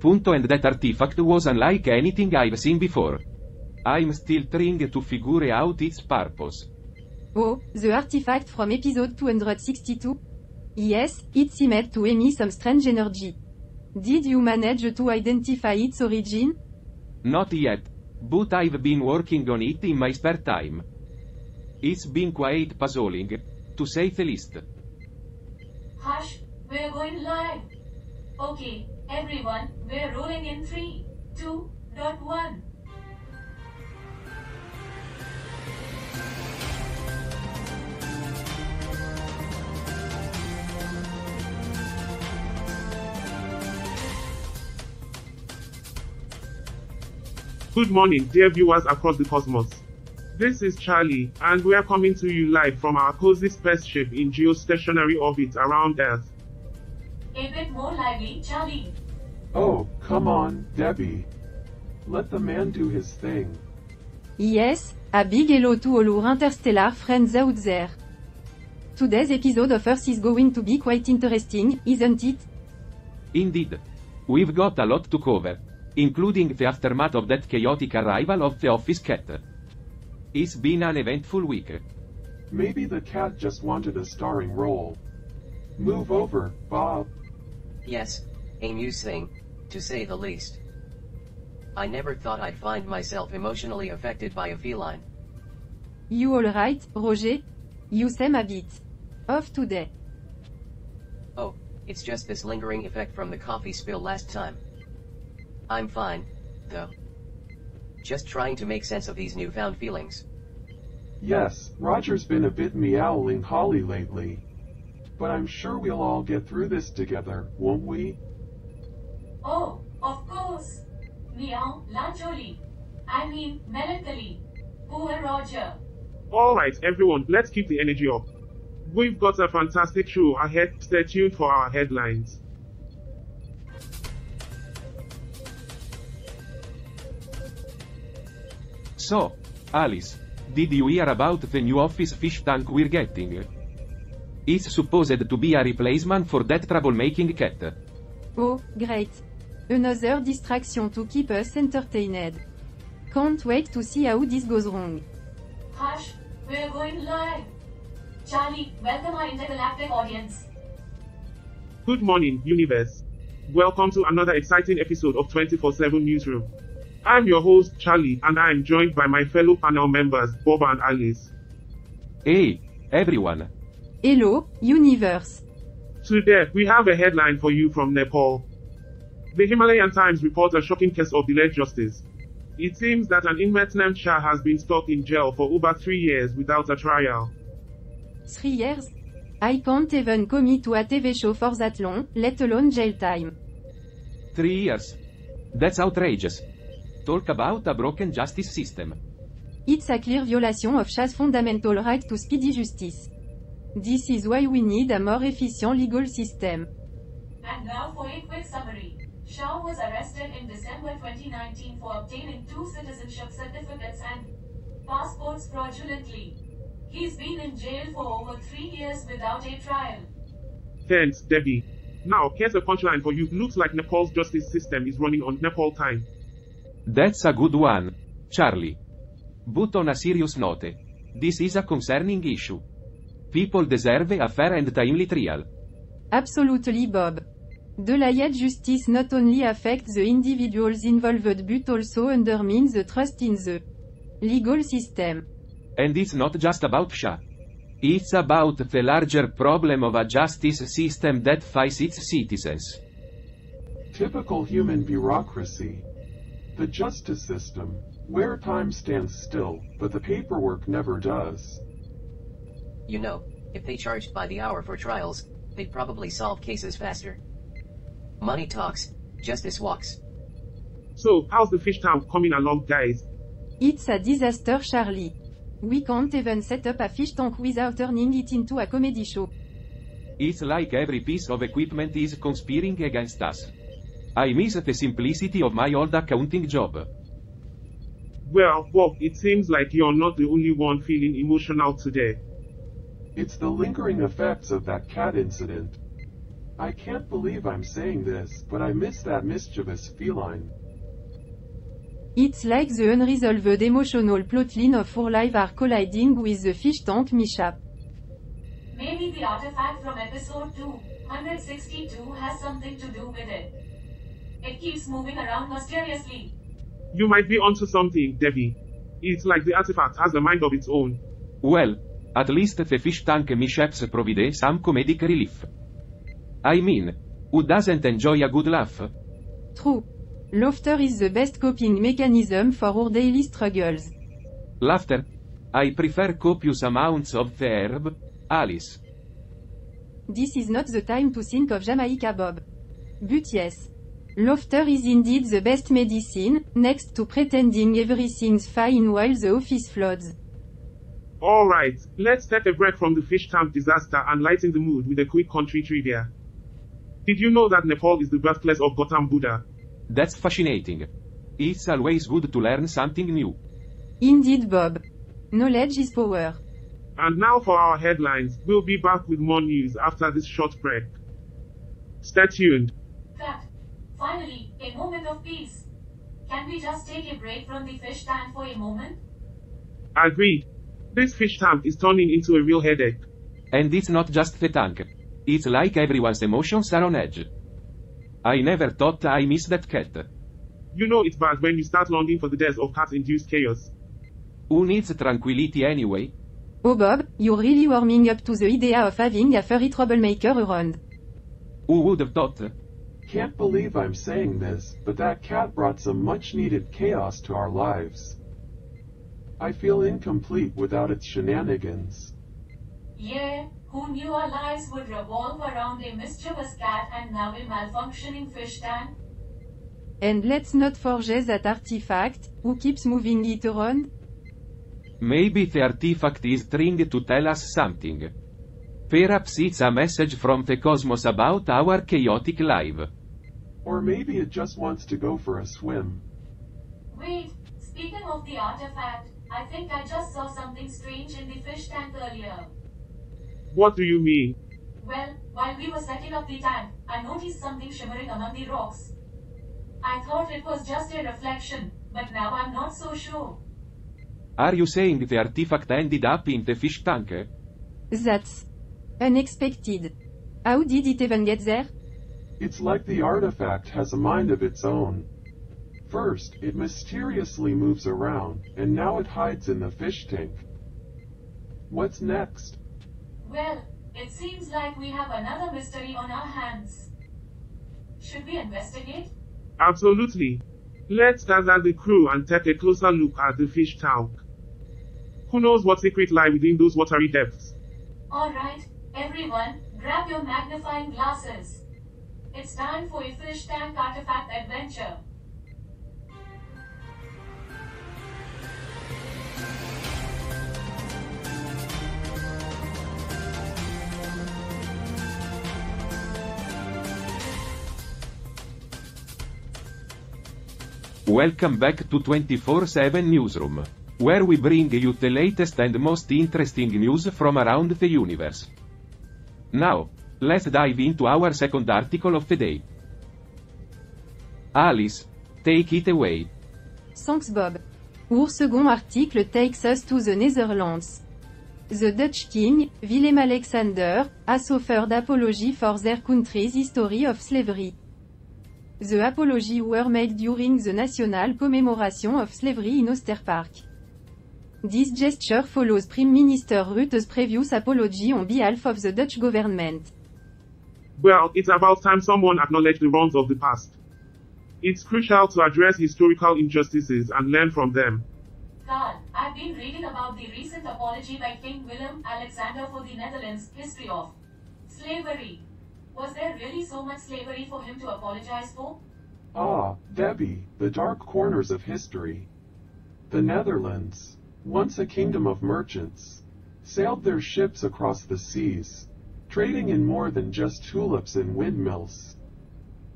Punto, and that artifact was unlike anything I've seen before. I'm still trying to figure out its purpose. Oh, the artifact from episode 262? Yes, it seemed to emit some strange energy. Did you manage to identify its origin? Not yet, but I've been working on it in my spare time. It's been quite puzzling, to say the least. Hush, we're going live. Okay, everyone, we're rolling in 3, 2, 1. Good morning, dear viewers across the cosmos. This is Charlie, and we are coming to you live from our cozy spaceship in geostationary orbit around Earth. A bit more lively, Charlie. Oh, come on, Debbie. Let the man do his thing. Yes, a big hello to all our interstellar friends out there. Today's episode of Earth is going to be quite interesting, isn't it? Indeed. We've got a lot to cover, including the aftermath of that chaotic arrival of the office cat. It's been an eventful week. Maybe the cat just wanted a starring role. Move over, Bob. Yes, a news thing, to say the least. I never thought I'd find myself emotionally affected by a feline. You alright, Roger? You seem a bit off today. Oh, it's just this lingering effect from the coffee spill last time. I'm fine, though. Just trying to make sense of these newfound feelings. Yes, Roger's been a bit meowling Holly lately. But I'm sure we'll all get through this together, won't we? Oh, of course. Meow, la jolie. I mean, melancholy. Poor Roger. Alright, everyone, let's keep the energy up. We've got a fantastic show ahead. Stay tuned for our headlines. So, Alice, did you hear about the new office fish tank we're getting? It's supposed to be a replacement for that troublemaking cat. Oh, great. Another distraction to keep us entertained. Can't wait to see how this goes wrong. Hush, we're going live. Charlie, welcome our intergalactic audience. Good morning, universe. Welcome to another exciting episode of 24/7 Newsroom. I'm your host, Charlie, and I'm joined by my fellow panel members, Bob and Alice. Hey, everyone. Hello, universe. Today, we have a headline for you from Nepal. The Himalayan Times reports a shocking case of delayed justice. It seems that an inmate named Shah has been stuck in jail for over 3 years without a trial. 3 years? I can't even commit to a TV show for that long, let alone jail time. 3 years. That's outrageous. Talk about a broken justice system. It's a clear violation of Shah's fundamental right to speedy justice. This is why we need a more efficient legal system. And now for a quick summary. Shah was arrested in December 2019 for obtaining 2 citizenship certificates and passports fraudulently. He's been in jail for over 3 years without a trial. Thanks, Debbie. Now, here's a punchline for you. Looks like Nepal's justice system is running on Nepal time. That's a good one, Charlie. But on a serious note, this is a concerning issue. People deserve a fair and timely trial. Absolutely, Bob. Delayed justice not only affects the individuals involved but also undermines the trust in the legal system. And it's not just about Shah. It's about the larger problem of a justice system that fights its citizens. Typical human bureaucracy. The justice system, where time stands still, but the paperwork never does. You know, if they charged by the hour for trials, they'd probably solve cases faster. Money talks, justice walks. So, how's the fish tank coming along, guys? It's a disaster, Charlie. We can't even set up a fish tank without turning it into a comedy show. It's like every piece of equipment is conspiring against us. I miss the simplicity of my old accounting job. Well, Bob, it seems like you're not the only one feeling emotional today. It's the lingering effects of that cat incident. I can't believe I'm saying this, but I miss that mischievous feline. It's like the unresolved emotional plotline of our life are colliding with the fish tank mishap. Maybe the artifact from episode 262 has something to do with it. It keeps moving around mysteriously. You might be onto something, Debbie. It's like the artifact has a mind of its own. Well, at least the fish tank mishaps provide some comedic relief. I mean, who doesn't enjoy a good laugh? True. Laughter is the best coping mechanism for our daily struggles. Laughter? I prefer copious amounts of the herb, Alice. This is not the time to think of Jamaica, Bob. But yes. Laughter is indeed the best medicine, next to pretending everything's fine while the office floods. Alright, let's take a break from the fish tank disaster and lighten the mood with a quick country trivia. Did you know that Nepal is the birthplace of Gautam Buddha? That's fascinating. It's always good to learn something new. Indeed, Bob. Knowledge is power. And now for our headlines, we'll be back with more news after this short break. Stay tuned. Cut. Finally, a moment of peace. Can we just take a break from the fish tank for a moment? Agreed. This fish tank is turning into a real headache. And it's not just the tank. It's like everyone's emotions are on edge. I never thought I missed that cat. You know it's bad when you start longing for the death of cat-induced chaos. Who needs tranquility anyway? Oh Bob, you're really warming up to the idea of having a furry troublemaker around. Who would have thought? Can't believe I'm saying this, but that cat brought some much-needed chaos to our lives. I feel incomplete without its shenanigans. Yeah, who knew our lives would revolve around a mischievous cat and now a malfunctioning fish tank? And let's not forget that artifact, who keeps moving it around? Maybe the artifact is trying to tell us something. Perhaps it's a message from the cosmos about our chaotic life. Or maybe it just wants to go for a swim. Wait, speaking of the artifact, I think I just saw something strange in the fish tank earlier. What do you mean? Well, while we were setting up the tank, I noticed something shimmering among the rocks. I thought it was just a reflection, but now I'm not so sure. Are you saying the artifact ended up in the fish tank? That's unexpected. How did it even get there? It's like the artifact has a mind of its own. First, it mysteriously moves around, and now it hides in the fish tank. What's next? Well, it seems like we have another mystery on our hands. Should we investigate? Absolutely. Let's gather the crew and take a closer look at the fish tank. Who knows what secrets lie within those watery depths? Alright, everyone, grab your magnifying glasses. It's time for a fish tank artifact adventure. Welcome back to 24/7 Newsroom, where we bring you the latest and most interesting news from around the universe. Now, let's dive into our second article of the day. Alice, take it away. Thanks Bob. Our second article takes us to the Netherlands. The Dutch king, Willem Alexander, has offered apology for their country's history of slavery. The apology were made during the national commemoration of slavery in Oosterpark. This gesture follows Prime Minister Rutte's previous apology on behalf of the Dutch government. Well, it's about time someone acknowledged the wrongs of the past. It's crucial to address historical injustices and learn from them. Carl, I've been reading about the recent apology by King Willem Alexander for the Netherlands' history of slavery. Was there really so much slavery for him to apologize for? Ah, Debbie, the dark corners of history. The Netherlands, once a kingdom of merchants, sailed their ships across the seas, trading in more than just tulips and windmills.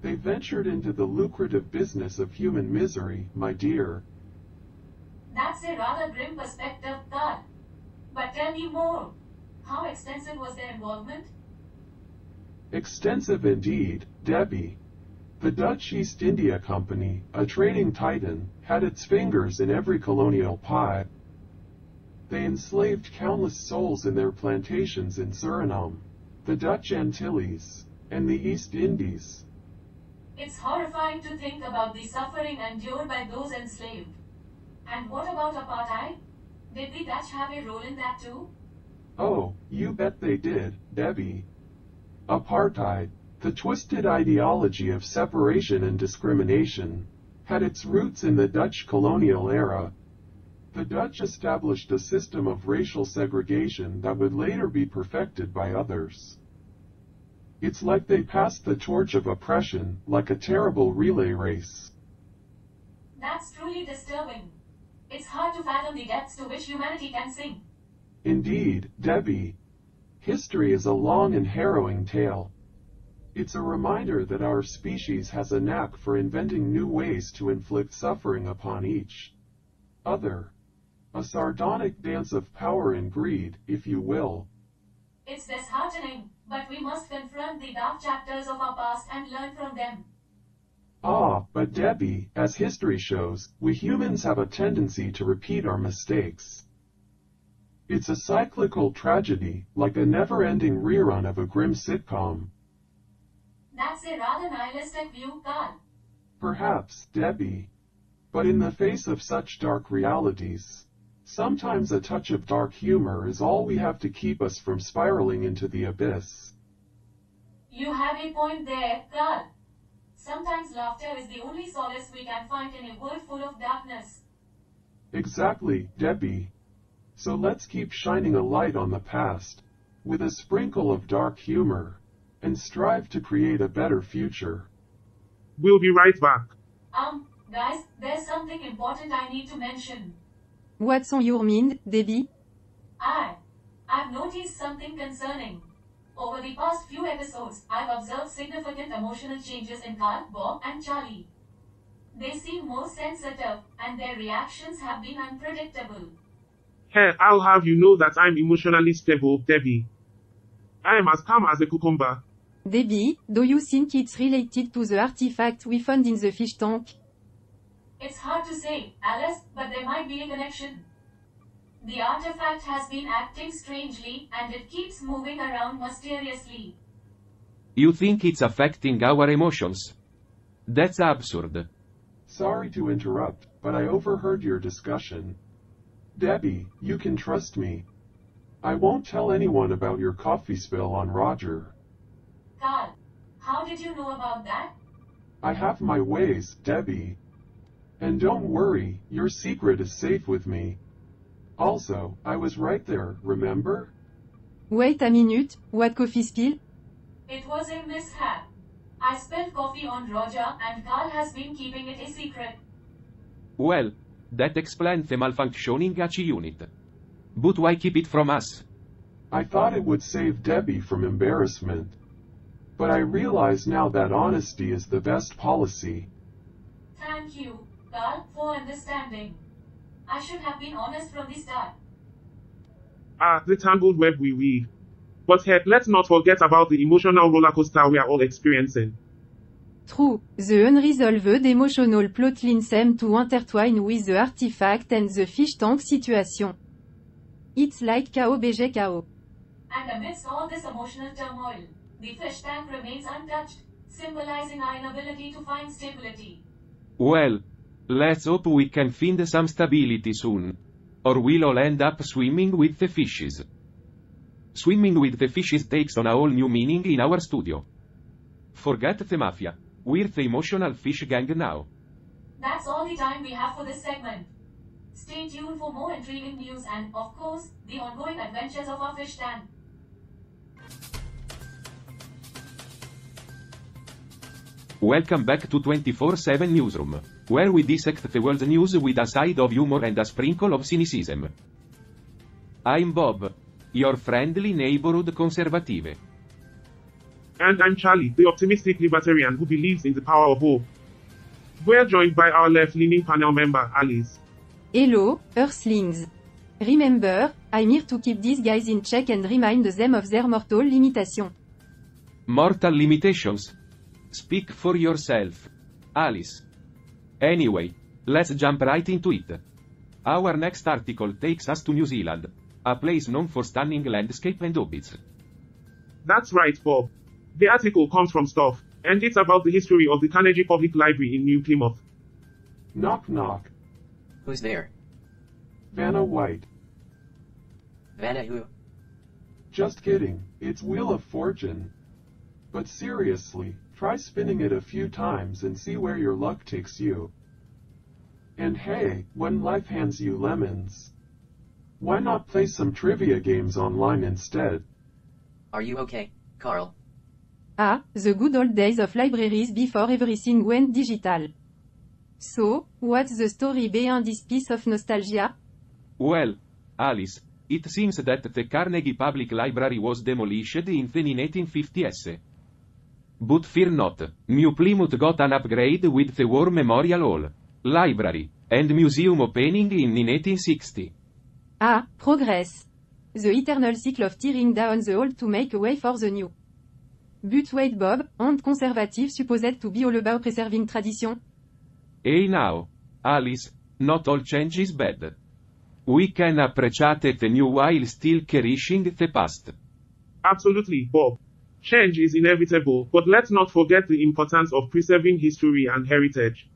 They ventured into the lucrative business of human misery, my dear. That's a rather grim perspective, Carl. But tell me more. How extensive was their involvement? Extensive indeed, Debbie. The Dutch East India Company, a trading titan, had its fingers in every colonial pie. They enslaved countless souls in their plantations in Suriname, the Dutch Antilles, and the East Indies. It's horrifying to think about the suffering endured by those enslaved. And what about apartheid? Did the Dutch have a role in that too? Oh, you bet they did, Debbie. Apartheid, the twisted ideology of separation and discrimination, had its roots in the Dutch colonial era. The Dutch established a system of racial segregation that would later be perfected by others. It's like they passed the torch of oppression, like a terrible relay race. That's truly disturbing. It's hard to fathom the depths to which humanity can sink. Indeed, Debbie. History is a long and harrowing tale. It's a reminder that our species has a knack for inventing new ways to inflict suffering upon each other. A sardonic dance of power and greed, if you will. It's disheartening, but we must confront the dark chapters of our past and learn from them. Ah, but Debbie, as history shows, we humans have a tendency to repeat our mistakes. It's a cyclical tragedy, like a never-ending rerun of a grim sitcom. That's a rather nihilistic view, Carl. Perhaps, Debbie. But in the face of such dark realities, sometimes a touch of dark humor is all we have to keep us from spiraling into the abyss. You have a point there, Carl. Sometimes laughter is the only solace we can find in a world full of darkness. Exactly, Debbie. So let's keep shining a light on the past, with a sprinkle of dark humor, and strive to create a better future. We'll be right back. Guys, there's something important I need to mention. What's on your mind, Debbie? I've noticed something concerning. Over the past few episodes, I've observed significant emotional changes in Carl, Bob, and Charlie. They seem more sensitive, and their reactions have been unpredictable. Hey, I'll have you know that I'm emotionally stable, Debbie. I am as calm as a cucumber. Debbie, do you think it's related to the artifact we found in the fish tank? It's hard to say, Alice, but there might be a connection. The artifact has been acting strangely, and it keeps moving around mysteriously. You think it's affecting our emotions? That's absurd. Sorry to interrupt, but I overheard your discussion. Debbie, you can trust me. I won't tell anyone about your coffee spill on Roger. Carl, how did you know about that? I have my ways, Debbie. And don't worry, your secret is safe with me. Also, I was right there, remember? Wait a minute, what coffee spill? It was a mishap. I spilled coffee on Roger, and Carl has been keeping it a secret. Well, that explains the malfunctioning HE unit. But why keep it from us? I thought it would save Debbie from embarrassment. But I realize now that honesty is the best policy. Thank you, Carl, for understanding. I should have been honest from the start. The tangled web we weave. But heck, let's not forget about the emotional rollercoaster we are all experiencing. True, the unresolved emotional plotlines seem to intertwine with the artifact and the fish tank situation. It's like KO. And amidst all this emotional turmoil, the fish tank remains untouched, symbolizing our inability to find stability. Well, let's hope we can find some stability soon. Or we'll all end up swimming with the fishes. Swimming with the fishes takes on a whole new meaning in our studio. Forget the mafia. We're the emotional fish gang now. That's all the time we have for this segment. Stay tuned for more intriguing news and, of course, the ongoing adventures of our fish tank. Welcome back to 24/7 Newsroom, where we dissect the world's news with a side of humor and a sprinkle of cynicism. I'm Bob, your friendly neighborhood conservative. And I'm Charlie, the optimistic libertarian who believes in the power of hope. We're joined by our left-leaning panel member, Alice. Hello, Earthlings. Remember, I'm here to keep these guys in check and remind them of their mortal limitation. Mortal limitations? Speak for yourself. Alice. Anyway, let's jump right into it. Our next article takes us to New Zealand, a place known for stunning landscape and hobbits. That's right, Bob. The article comes from Stuff, and it's about the history of the Carnegie Public Library in New Plymouth. Knock knock. Who's there? Vanna White. Vanna who? Just kidding, it's Wheel of Fortune. But seriously, try spinning it a few times and see where your luck takes you. And hey, when life hands you lemons, why not play some trivia games online instead? Are you okay, Carl? Ah, the good old days of libraries before everything went digital. So, what's the story behind this piece of nostalgia? Well, Alice, it seems that the Carnegie Public Library was demolished in the 1950s. But fear not, New Plymouth got an upgrade with the War Memorial Hall, Library, and Museum opening in 1860. Ah, progress. The eternal cycle of tearing down the old to make way for the new. But wait Bob, aren't conservatives supposed to be all about preserving tradition? Hey now, Alice, not all change is bad. We can appreciate the new while still cherishing the past. Absolutely, Bob. Change is inevitable, but let's not forget the importance of preserving history and heritage.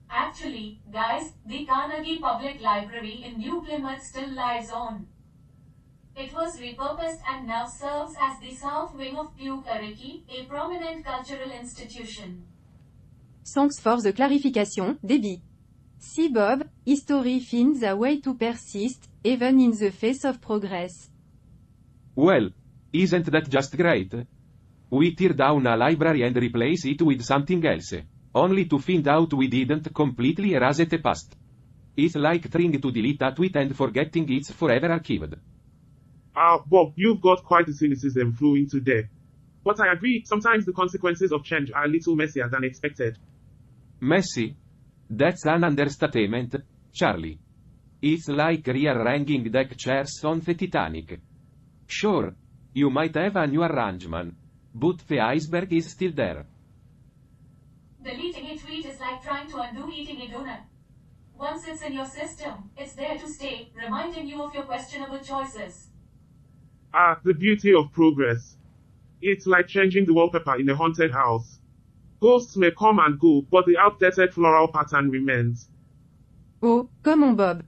Actually, guys, the Carnegie Public Library in New Plymouth still lives on. It was repurposed and now serves as the south wing of Pukariki, a prominent cultural institution. Thanks for the clarification, Debbie. See Bob, history finds a way to persist, even in the face of progress. Well, isn't that just great? We tear down a library and replace it with something else, only to find out we didn't completely erase the past. It's like trying to delete a tweet and forgetting it's forever archived. Bob, you've got quite the cynicism flowing today. But I agree, sometimes the consequences of change are a little messier than expected. Messy? That's an understatement, Charlie. It's like rearranging deck chairs on the Titanic. Sure, you might have a new arrangement, but the iceberg is still there. Deleting a tweet is like trying to undo eating a donut. Once it's in your system, it's there to stay, reminding you of your questionable choices. The beauty of progress. It's like changing the wallpaper in a haunted house. Ghosts may come and go, but the outdated floral pattern remains. Oh, come on Bob.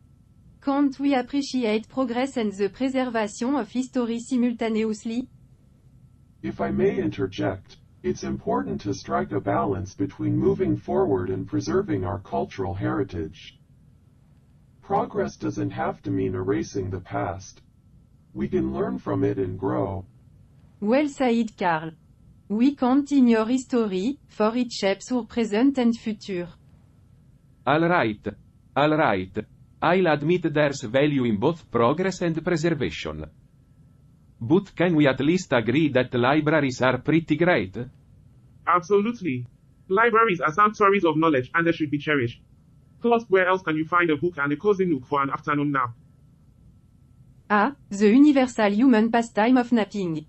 Can't we appreciate progress and the preservation of history simultaneously? If I may interject, it's important to strike a balance between moving forward and preserving our cultural heritage. Progress doesn't have to mean erasing the past. We can learn from it and grow. Well said Carl. We can't ignore history, for it shapes our present and future. Alright. I'll admit there's value in both progress and preservation. But can we at least agree that libraries are pretty great? Absolutely. Libraries are sanctuaries of knowledge and they should be cherished. Plus, where else can you find a book and a cozy nook for an afternoon nap? Ah, the universal human pastime of napping.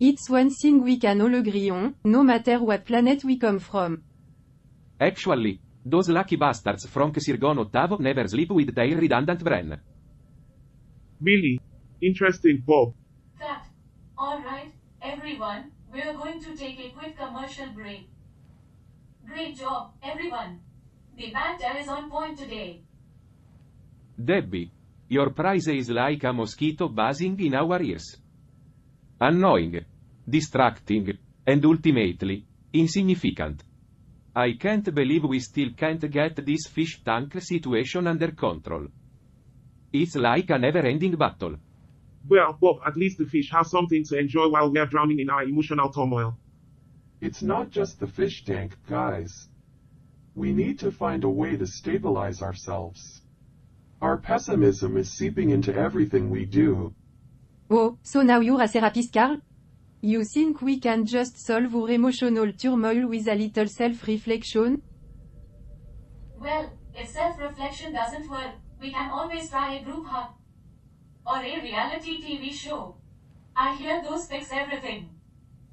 It's one thing we can all agree on, no matter what planet we come from. Actually, those lucky bastards from Xirgon Ottavo never sleep with their redundant brain. Really? Interesting, Bob. Cut. Alright, everyone, we're going to take a quick commercial break. Great job, everyone. The banter is on point today. Debbie, your praise is like a mosquito buzzing in our ears. Annoying, distracting, and ultimately, insignificant. I can't believe we still can't get this fish tank situation under control. It's like a never-ending battle. Well, Bob, at least the fish have something to enjoy while we're drowning in our emotional turmoil. It's not just the fish tank, guys. We need to find a way to stabilize ourselves. Our pessimism is seeping into everything we do. Oh, so now you're a therapist, Carl? You think we can just solve our emotional turmoil with a little self-reflection? Well, if self-reflection doesn't work, we can always try a group hug. Or a reality TV show. I hear those fix everything.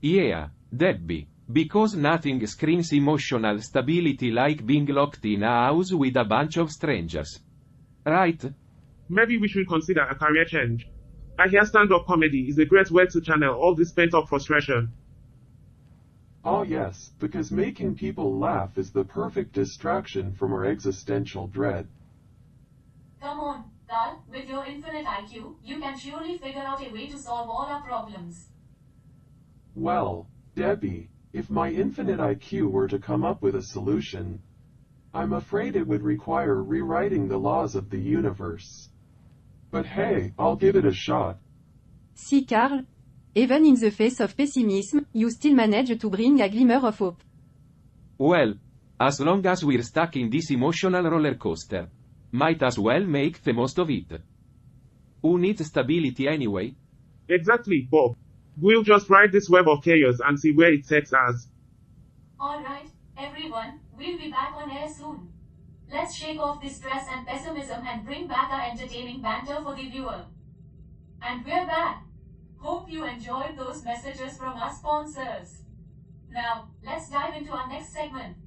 Yeah, Debbie. Because nothing screams emotional stability like being locked in a house with a bunch of strangers. Right? Maybe we should consider a career change. I hear stand-up comedy is a great way to channel all this pent-up frustration. Oh yes, because making people laugh is the perfect distraction from our existential dread. Come on, Carl, with your infinite IQ, you can surely figure out a way to solve all our problems. Well, Debbie, if my infinite IQ were to come up with a solution, I'm afraid it would require rewriting the laws of the universe. But hey, I'll give it a shot. See Carl? Even in the face of pessimism, you still manage to bring a glimmer of hope. Well, as long as we're stuck in this emotional roller coaster, might as well make the most of it. Who needs stability anyway? Exactly, Bob. We'll just ride this web of chaos and see where it takes us. Alright, everyone, we'll be back on air soon. Let's shake off this stress and pessimism and bring back our entertaining banter for the viewer. And we're back. Hope you enjoyed those messages from our sponsors. Now, let's dive into our next segment.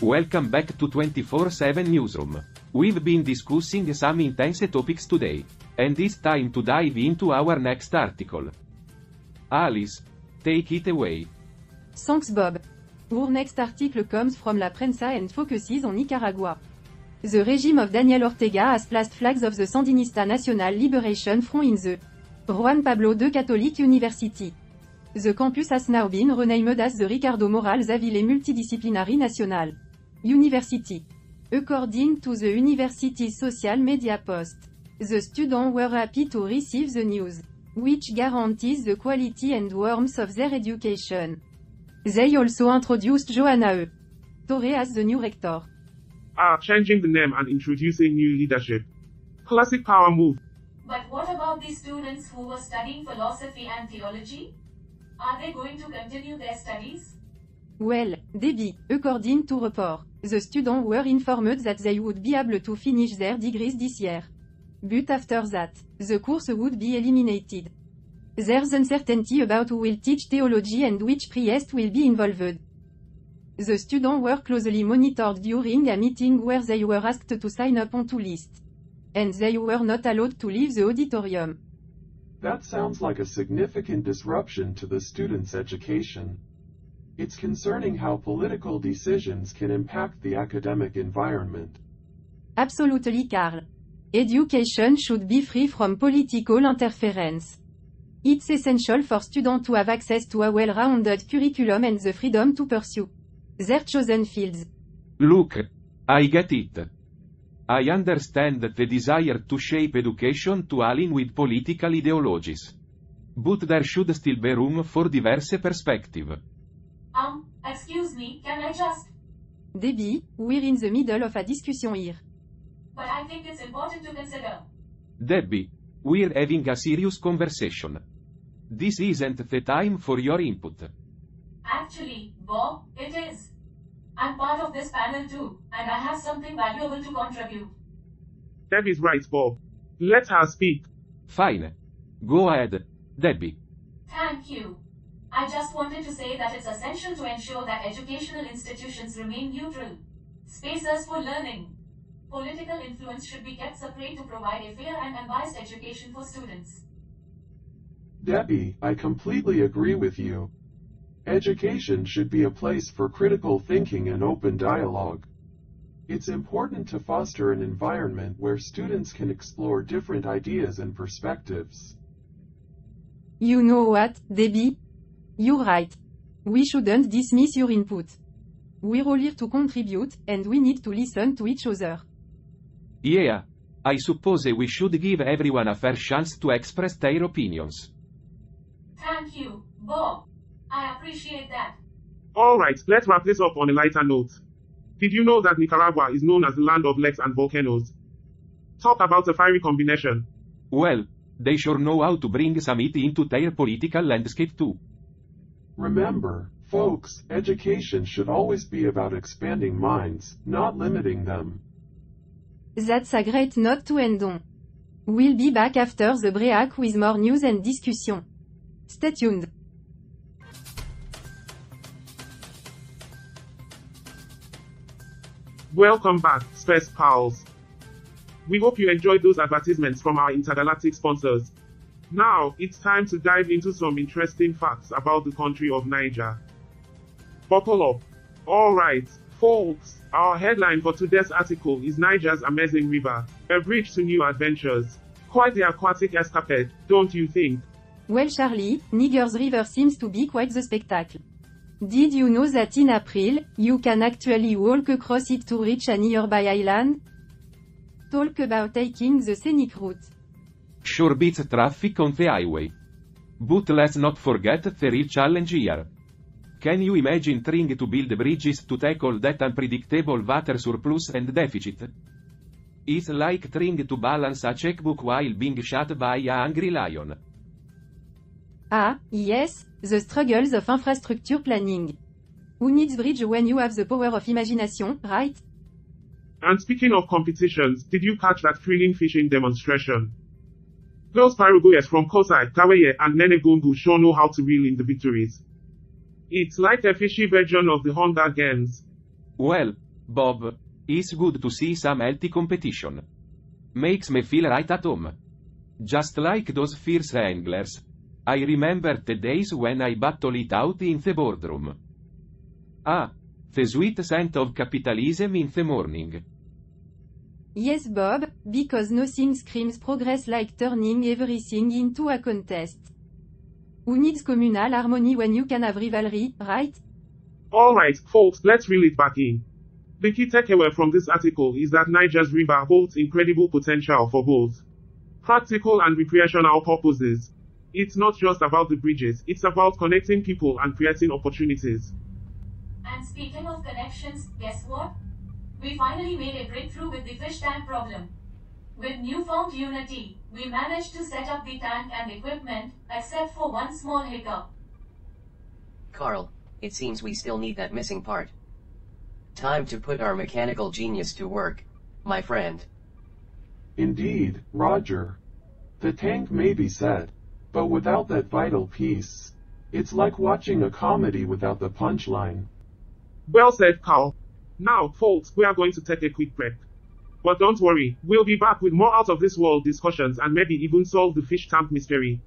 Welcome back to 24/7 Newsroom. We've been discussing some intense topics today, and it's time to dive into our next article. Alice, take it away. Thanks Bob. Our next article comes from La Prensa and focuses on Nicaragua. The regime of Daniel Ortega has placed flags of the Sandinista National Liberation Front in the Juan Pablo II Catholic University. The campus has now been renamed as the Ricardo Morales Avile Multidisciplinary National University. According to the university's social media post, the students were happy to receive the news, which guarantees the quality and warmth of their education. They also introduced Johanna E. Torre as the new rector. Changing the name and introducing new leadership. Classic power move. But what about the students who were studying philosophy and theology? Are they going to continue their studies? Well, Debbie, according to report, the students were informed that they would be able to finish their degrees this year. But after that, the course would be eliminated. There's uncertainty about who will teach theology and which priest will be involved. The students were closely monitored during a meeting where they were asked to sign up onto list. And they were not allowed to leave the auditorium. That sounds like a significant disruption to the students' education. It's concerning how political decisions can impact the academic environment. Absolutely, Carl. Education should be free from political interference. It's essential for students to have access to a well-rounded curriculum and the freedom to pursue their chosen fields. Look, I get it. I understand the desire to shape education to align with political ideologies. But there should still be room for diverse perspective. Excuse me, can I just? Debbie, we're in the middle of a discussion here. But I think it's important to consider. Debbie, we're having a serious conversation. This isn't the time for your input. Actually, Bob, it is. I'm part of this panel too, and I have something valuable to contribute. Debbie's right, Bob. Let her speak. Fine. Go ahead, Debbie. Thank you. I just wanted to say that it's essential to ensure that educational institutions remain neutral. Spaces for learning. Political influence should be kept separate to provide a fair and unbiased education for students. Debbie, I completely agree with you. Education should be a place for critical thinking and open dialogue. It's important to foster an environment where students can explore different ideas and perspectives. You know what, Debbie? You're right. We shouldn't dismiss your input. We're all here to contribute, and we need to listen to each other. Yeah, I suppose we should give everyone a fair chance to express their opinions. Thank you, Bob. I appreciate that. Alright, let's wrap this up on a lighter note. Did you know that Nicaragua is known as the land of lakes and volcanoes? Talk about a fiery combination. Well, they sure know how to bring some heat into their political landscape too. Remember, folks, education should always be about expanding minds, not limiting them. That's a great note to end on. We'll be back after the break with more news and discussion. Stay tuned. Welcome back, Space Pals. We hope you enjoyed those advertisements from our intergalactic sponsors. Now, it's time to dive into some interesting facts about the country of Niger. Buckle up. Alright, folks, our headline for today's article is Niger's Amazing River, a bridge to new adventures. Quite the aquatic escapade, don't you think? Well Charlie, Niger's river seems to be quite the spectacle. Did you know that in April, you can actually walk across it to reach a nearby island? Talk about taking the scenic route. Sure beats traffic on the highway. But let's not forget the real challenge here. Can you imagine trying to build bridges to tackle that unpredictable water surplus and deficit? It's like trying to balance a checkbook while being shot by a hungry lion. Ah, yes, the struggles of infrastructure planning. Who needs bridge when you have the power of imagination, right? And speaking of competitions, did you catch that thrilling fishing demonstration? Girls Paraguayers from Kosai, Kaweye, and Nene Gungu sure know how to reel in the victories. It's like a fishy version of the Hunger Games. Well, Bob, it's good to see some healthy competition. Makes me feel right at home. Just like those fierce anglers. I remember the days when I battled it out in the boardroom. Ah, the sweet scent of capitalism in the morning. Yes Bob, because nothing screams progress like turning everything into a contest. Who needs communal harmony when you can have rivalry, right? Alright, folks, let's reel it back in. The key takeaway from this article is that Niger's river holds incredible potential for both practical and recreational purposes. It's not just about the bridges, it's about connecting people and creating opportunities. And speaking of connections, guess what? We finally made a breakthrough with the fish tank problem. With newfound unity, we managed to set up the tank and equipment, except for one small hiccup. Carl, it seems we still need that missing part. Time to put our mechanical genius to work, my friend. Indeed, Roger. The tank may be set, but without that vital piece, it's like watching a comedy without the punchline. Well said, Carl. Now, folks, we are going to take a quick break. But don't worry, we'll be back with more out-of-this-world discussions and maybe even solve the fish tank mystery.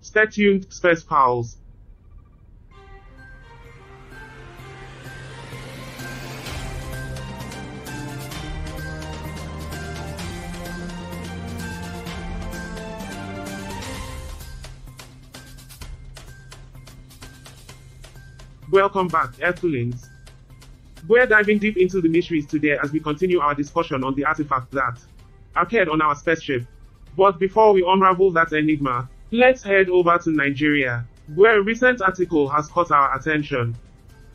Stay tuned, Space Pals. Welcome back, Earthlings. We're diving deep into the mysteries today as we continue our discussion on the artifact that appeared on our spaceship. But before we unravel that enigma, let's head over to Nigeria, where a recent article has caught our attention.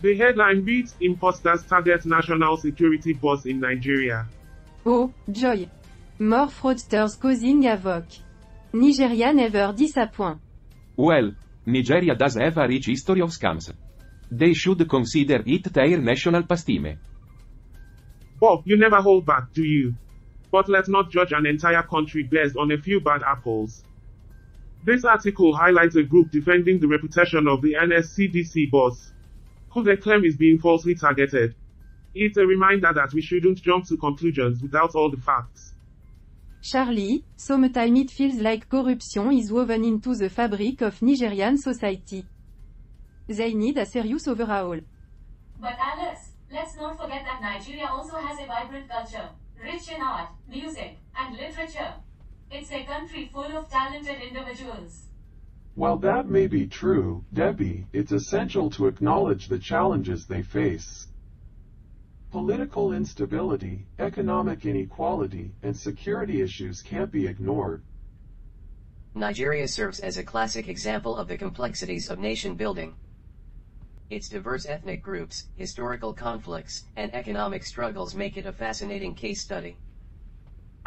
The headline reads, Imposters Target National Security Boss in Nigeria. Oh, joy! More fraudsters causing havoc. Nigeria never disappoint. Well, Nigeria does have a rich history of scams. They should consider it their national pastime. Bob, you never hold back, do you? But let's not judge an entire country based on a few bad apples. This article highlights a group defending the reputation of the NSCDC boss, who they claim is being falsely targeted. It's a reminder that we shouldn't jump to conclusions without all the facts. Charlie, sometimes it feels like corruption is woven into the fabric of Nigerian society. They need a serious overhaul. But Alice, let's not forget that Nigeria also has a vibrant culture, rich in art, music, and literature. It's a country full of talented individuals. While that may be true, Debbie, it's essential to acknowledge the challenges they face. Political instability, economic inequality, and security issues can't be ignored. Nigeria serves as a classic example of the complexities of nation building. Its diverse ethnic groups, historical conflicts, and economic struggles make it a fascinating case study.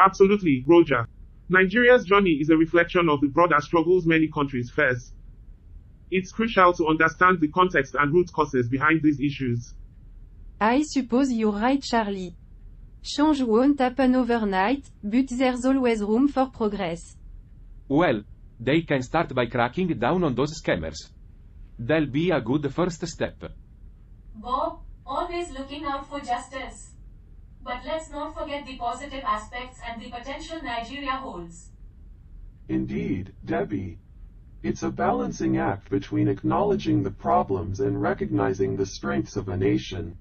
Absolutely, Roger. Nigeria's journey is a reflection of the broader struggles many countries face. It's crucial to understand the context and root causes behind these issues. I suppose you're right, Charlie. Change won't happen overnight, but there's always room for progress. Well, they can start by cracking down on those scammers. That'll be a good first step. Bob, always looking out for justice. But let's not forget the positive aspects and the potential Nigeria holds. Indeed, Debbie. It's a balancing act between acknowledging the problems and recognizing the strengths of a nation.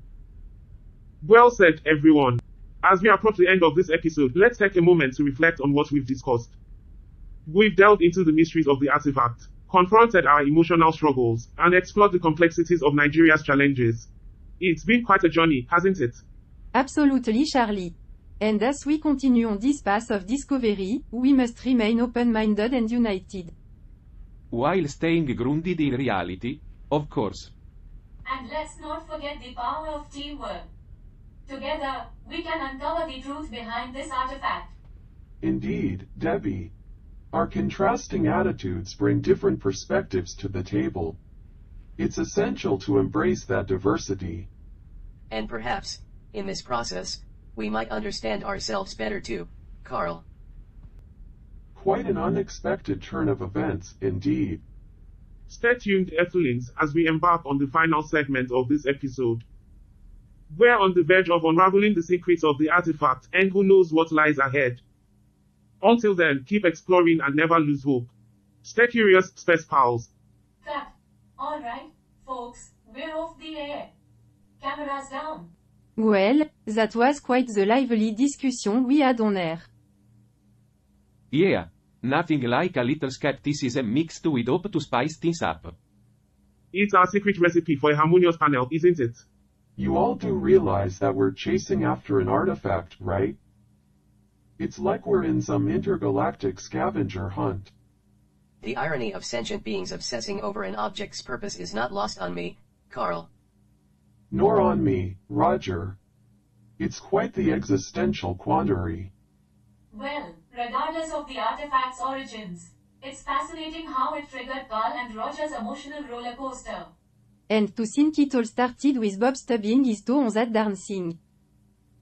Well said, everyone. As we approach the end of this episode, let's take a moment to reflect on what we've discussed. We've delved into the mysteries of the artifact, confronted our emotional struggles, and explored the complexities of Nigeria's challenges. It's been quite a journey, hasn't it? Absolutely, Charlie. And as we continue on this path of discovery, we must remain open-minded and united. While staying grounded in reality, of course. And let's not forget the power of teamwork. Together, we can uncover the truth behind this artifact. Indeed, Debbie. Our contrasting attitudes bring different perspectives to the table. It's essential to embrace that diversity. And perhaps, in this process, we might understand ourselves better too, Carl. Quite an unexpected turn of events, indeed. Stay tuned, Earthlings, as we embark on the final segment of this episode. We're on the verge of unraveling the secrets of the artifact, and who knows what lies ahead. Until then, keep exploring and never lose hope. Stay curious, Space Pals. Cut. Alright, folks, we're off the air. Cameras down. Well, that was quite the lively discussion we had on air. Yeah, nothing like a little skepticism mixed with hope to spice things up. It's our secret recipe for a harmonious panel, isn't it? You all do realize that we're chasing after an artifact, right? It's like we're in some intergalactic scavenger hunt. The irony of sentient beings obsessing over an object's purpose is not lost on me, Carl. Nor on me, Roger. It's quite the existential quandary. Well, regardless of the artifact's origins, it's fascinating how it triggered Carl and Roger's emotional roller coaster. And to think it all started with Bob stubbing his toe on that darn thing.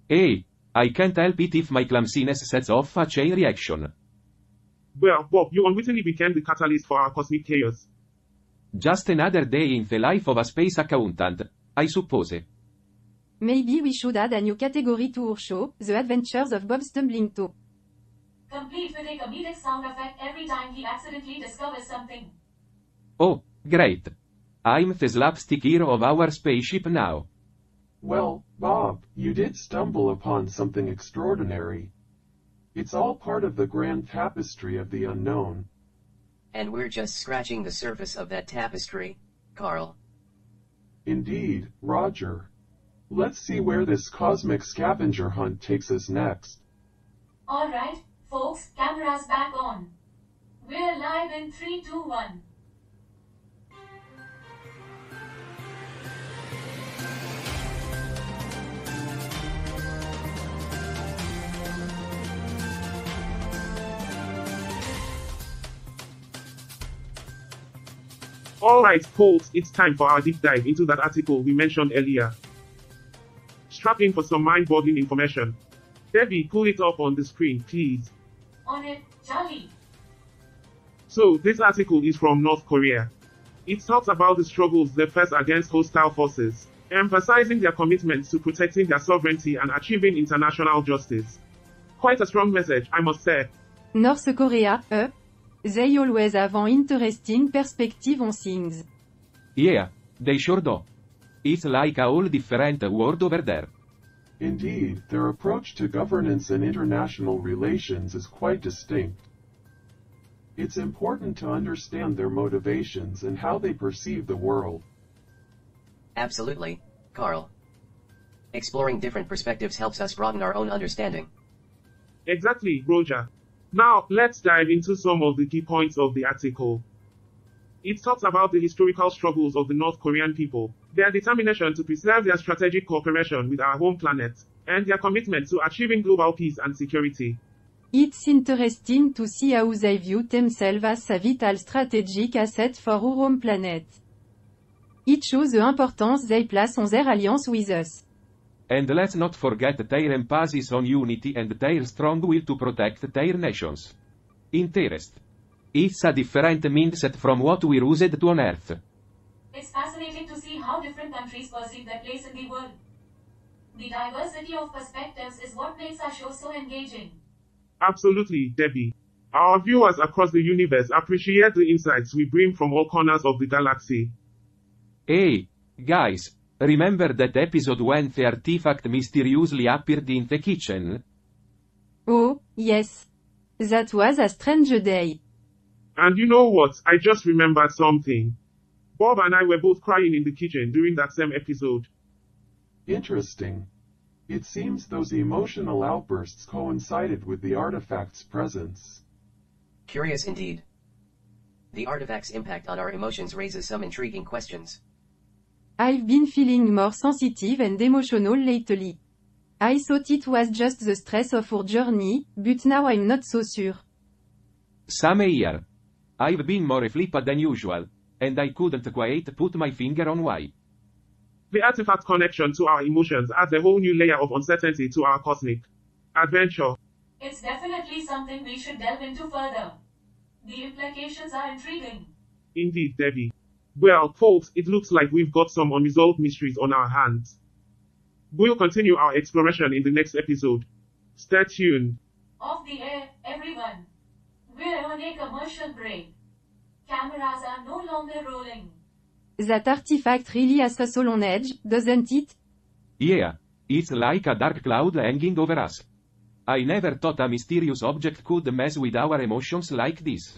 Hey, I can't help it if my clumsiness sets off a chain reaction. Well, Bob, you unwittingly became the catalyst for our cosmic chaos. Just another day in the life of a space accountant, I suppose. Maybe we should add a new category to our show, The Adventures of Bob Stumbling Toe. Complete with a comedic sound effect every time he accidentally discovers something. Oh, great. I'm the slapstick hero of our spaceship now. Well, Bob, you did stumble upon something extraordinary. It's all part of the grand tapestry of the unknown. And we're just scratching the surface of that tapestry, Carl. Indeed, Roger. Let's see where this cosmic scavenger hunt takes us next. Alright, folks, cameras back on. We're live in 3, 2, 1. Alright, folks, it's time for our deep dive into that article we mentioned earlier. Strap in for some mind-boggling information. Debbie, pull it up on the screen, please. On it, Charlie. So, this article is from North Korea. It talks about the struggles they face against hostile forces, emphasizing their commitment to protecting their sovereignty and achieving international justice. Quite a strong message, I must say. North Korea, they always have an interesting perspective on things. Yeah, they sure do. It's like a whole different world over there. Indeed, their approach to governance and international relations is quite distinct. It's important to understand their motivations and how they perceive the world. Absolutely, Carl. Exploring different perspectives helps us broaden our own understanding. Exactly, Roger. Now, let's dive into some of the key points of the article. It talks about the historical struggles of the North Korean people, their determination to preserve their strategic cooperation with our home planet, and their commitment to achieving global peace and security. It's interesting to see how they view themselves as a vital strategic asset for our home planet. It shows the importance they place on their alliance with us. And let's not forget their emphasis on unity and their strong will to protect their nations. Interest. It's a different mindset from what we're used to on Earth. It's fascinating to see how different countries perceive their place in the world. The diversity of perspectives is what makes our show so engaging. Absolutely, Debbie. Our viewers across the universe appreciate the insights we bring from all corners of the galaxy. Hey, guys, remember that episode when the artifact mysteriously appeared in the kitchen? Oh, yes. That was a strange day. And you know what, I just remembered something. Bob and I were both crying in the kitchen during that same episode. Interesting. It seems those emotional outbursts coincided with the artifact's presence. Curious indeed. The artifact's impact on our emotions raises some intriguing questions. I've been feeling more sensitive and emotional lately. I thought it was just the stress of our journey, but now I'm not so sure. Same here. I've been more flipped than usual, and I couldn't quite put my finger on why. The artifact connection to our emotions adds a whole new layer of uncertainty to our cosmic adventure. It's definitely something we should delve into further. The implications are intriguing. Indeed, Debbie. Well, folks, it looks like we've got some unresolved mysteries on our hands. We'll continue our exploration in the next episode. Stay tuned. Off the air, everyone. We're on a commercial break. Cameras are no longer rolling. That artifact really has us all on edge, doesn't it? Yeah, it's like a dark cloud hanging over us. I never thought a mysterious object could mess with our emotions like this.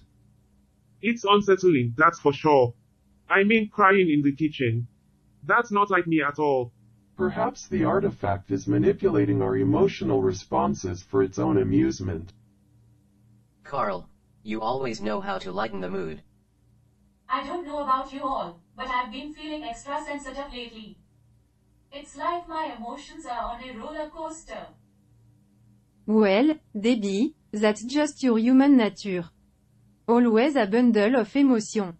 It's unsettling, that's for sure. I mean, crying in the kitchen. That's not like me at all. Perhaps the artifact is manipulating our emotional responses for its own amusement. Carl, you always know how to lighten the mood. I don't know about you all, but I've been feeling extra sensitive lately. It's like my emotions are on a roller coaster. Well, Debbie, that's just your human nature. Always a bundle of emotion.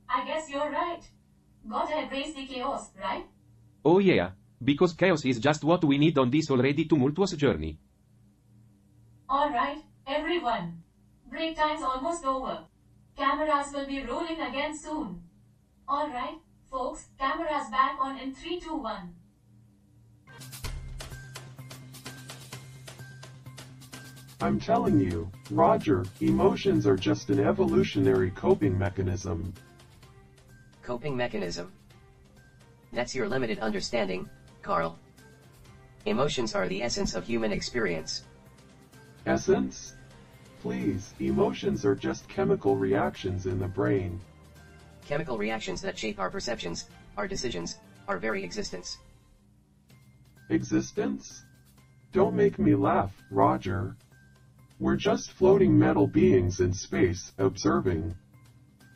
I guess you're right. Gotta embrace the chaos, right? Oh yeah, because chaos is just what we need on this already tumultuous journey. Alright, everyone. Break time's almost over. Cameras will be rolling again soon. Alright, folks, cameras back on in 3, 2, 1. I'm telling you, Roger, emotions are just an evolutionary coping mechanism. Coping mechanism. That's your limited understanding, Carl. Emotions are the essence of human experience. Essence? Please, emotions are just chemical reactions in the brain. Chemical reactions that shape our perceptions, our decisions, our very existence. Existence? Don't make me laugh, Roger. We're just floating metal beings in space, observing.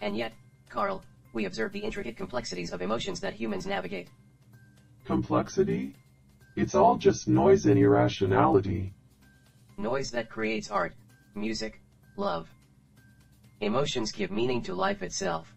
And yet, Carl, we observe the intricate complexities of emotions that humans navigate. Complexity? It's all just noise and irrationality. Noise that creates art, music, love. Emotions give meaning to life itself.